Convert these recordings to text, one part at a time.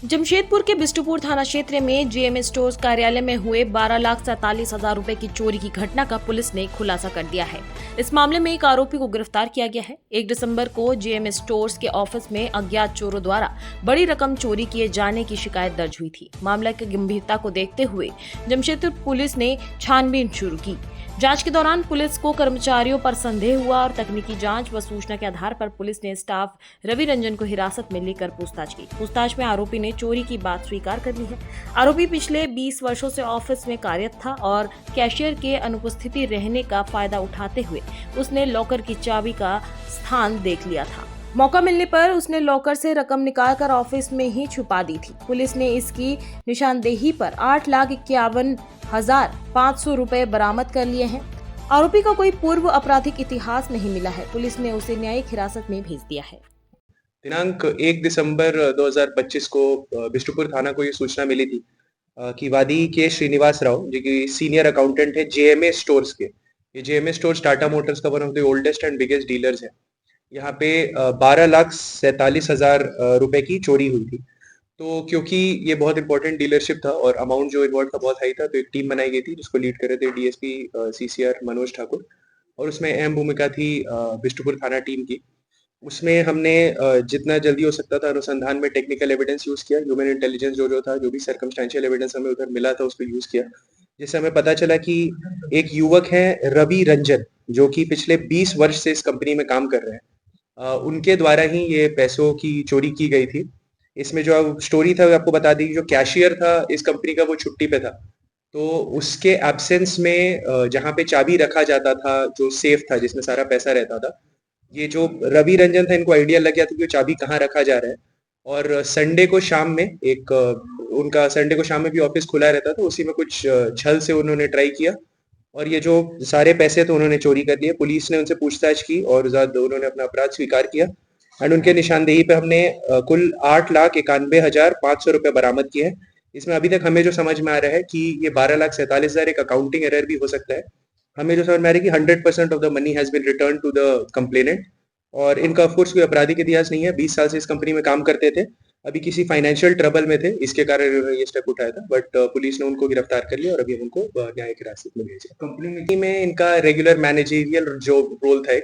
जमशेदपुर के बिष्टुपुर थाना क्षेत्र में जीएम स्टोर्स कार्यालय में हुए 12,47,000 रुपए की चोरी की घटना का पुलिस ने खुलासा कर दिया है। इस मामले में एक आरोपी को गिरफ्तार किया गया है। 1 दिसंबर को जीएम स्टोर्स के ऑफिस में अज्ञात चोरों द्वारा बड़ी रकम चोरी किए जाने की शिकायत दर्ज हुई थी। मामले की गंभीरता को देखते हुए जमशेदपुर पुलिस ने छानबीन शुरू की। जांच के दौरान पुलिस को कर्मचारियों पर संदेह हुआ और तकनीकी जांच व सूचना के आधार पर पुलिस ने स्टाफ रवि रंजन को हिरासत में लेकर पूछताछ की। पूछताछ में आरोपी ने चोरी की बात स्वीकार कर ली है। आरोपी पिछले 20 वर्षों से ऑफिस में कार्यरत था और कैशियर के अनुपस्थिति रहने का फायदा उठाते हुए उसने लॉकर की चाबी का स्थान देख लिया था। मौका मिलने पर उसने लॉकर से रकम निकालकर ऑफिस में ही छुपा दी थी। पुलिस ने इसकी निशानदेही पर 8,51,500 रुपए बरामद कर लिए हैं। आरोपी का कोई पूर्व आपराधिक इतिहास नहीं मिला है। पुलिस ने उसे न्यायिक हिरासत में भेज दिया है। दिनांक 1 दिसंबर 2025 को बिष्टुपुर थाना को ये सूचना मिली थी कि वादी के श्रीनिवास राव जो कि सीनियर अकाउंटेंट है जेएमए स्टोर्स के। ये जेएमए स्टोर्स टाटा मोटर्स का one of the oldest and biggest dealers है। यहाँ पे 12,47,000 रुपए की चोरी हुई थी। तो क्योंकि ये बहुत इंपॉर्टेंट डीलरशिप था और अमाउंट जो इन्वॉल्व था बहुत हाई था, तो एक टीम बनाई गई थी जिसको लीड कर रहे थे डीएसपी सीसीआर मनोज ठाकुर, और उसमें अहम भूमिका थी बिष्टुपुर थाना टीम की। उसमें हमने जितना जल्दी हो सकता था अनुसंधान में टेक्निकल एविडेंस यूज किया, ह्यूमन इंटेलिजेंस जो था, जो भी सर्कमस्टेंशियल एविडेंस हमें उधर मिला था उसको यूज किया, जिससे हमें पता चला कि एक युवक है रवि रंजन जो कि पिछले 20 वर्ष से इस कंपनी में काम कर रहे हैं। उनके द्वारा ही ये पैसों की चोरी की गई थी। इसमें जो स्टोरी था वो आपको बता दी, जो कैशियर था इस कंपनी का वो छुट्टी पे था, तो उसके एब्सेंस में जहाँ पे चाबी रखा जाता था, जो सेफ था जिसमें सारा पैसा रहता था, ये जो रवि रंजन था इनको आइडिया लग गया था कि चाबी कहाँ रखा जा रहा है। और संडे को शाम में उनका संडे को शाम में भी ऑफिस खुला रहता था, उसी में कुछ छल से उन्होंने ट्राई किया और ये जो सारे पैसे थे उन्होंने चोरी कर लिए। पुलिस ने उनसे पूछताछ की और उन्होंने अपना अपराध स्वीकार किया एंड उनके निशानदेही पे हमने कुल 8,91,500 रुपए बरामद किए हैं। इसमें अभी तक हमें जो समझ में आ रहा है कि ये 12,47,000 एक अकाउंटिंग एरर भी हो सकता है। हमें जो समझ में आ रहा है कि 100% of the money has been return to the complainant, और इनका ऑफ कोर्स कोई आपराधिक इतिहास नहीं है। 20 साल से इस कंपनी में काम करते थे, अभी किसी फाइनेंशियल ट्रबल में थे, इसके कारण इन्होंने ये स्टेप उठाया था, बट पुलिस ने उनको गिरफ्तार कर लिया और अभी हम उनको न्यायिक हिरासत में भेजा। कंपनी में इनका रेगुलर मैनेजरियल जो रोल था एक,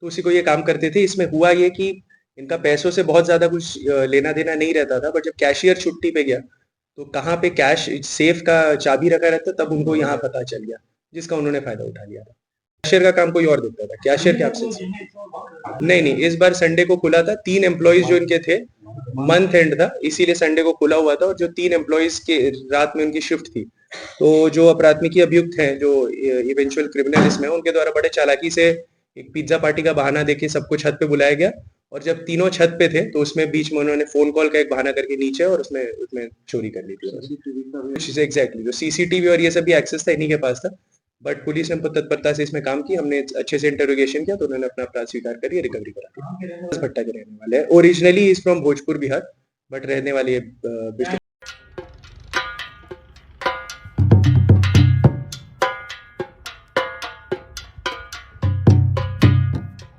तो उसी को ये काम करते थे। इसमें हुआ ये कि इनका पैसों से बहुत ज्यादा कुछ लेना देना नहीं रहता था, बट जब कैशियर छुट्टी पे गया तो कहाँ पे कैश सेफ का चाबी रखा रहता, तब उनको यहाँ पता चल गया, जिसका उन्होंने फायदा उठा लिया था। कैशियर का काम कोई और देखता था, कैशियर के एब्सेंस नहीं, इस बार संडे को खुला था। 3 एम्प्लॉइज जो इनके थे, मंथ एंड था इसीलिए संडे को खुला हुआ था, और जो 3 एम्प्लॉइज के रात में उनकी शिफ्ट थी, तो जो अपराधनिकी अभियुक्त हैं, जो इवेंचुअल क्रिमिनल इसमें, उनके द्वारा बड़े चालाकी से एक पिज्जा पार्टी का बहाना देके सबको छत पे बुलाया गया, और जब तीनों छत पे थे तो उसमें बीच में उन्होंने फोन कॉल का एक बहाना करके नीचे और उसमें चोरी कर ली थी। एग्जैक्टली, जो सीसीटीवी और ये सब भी एक्सेस था इन्हीं के पास था, बट पुलिस ने तत्परता से इसमें काम किया। हमने अच्छे से इंटरोगेशन किया तो उन्होंने अपना अपराध स्वीकार कर रिकवरी करा दी। भट्टा के रहने वाले हैं, originally is from Bhojpur Bihar, but रहने वाले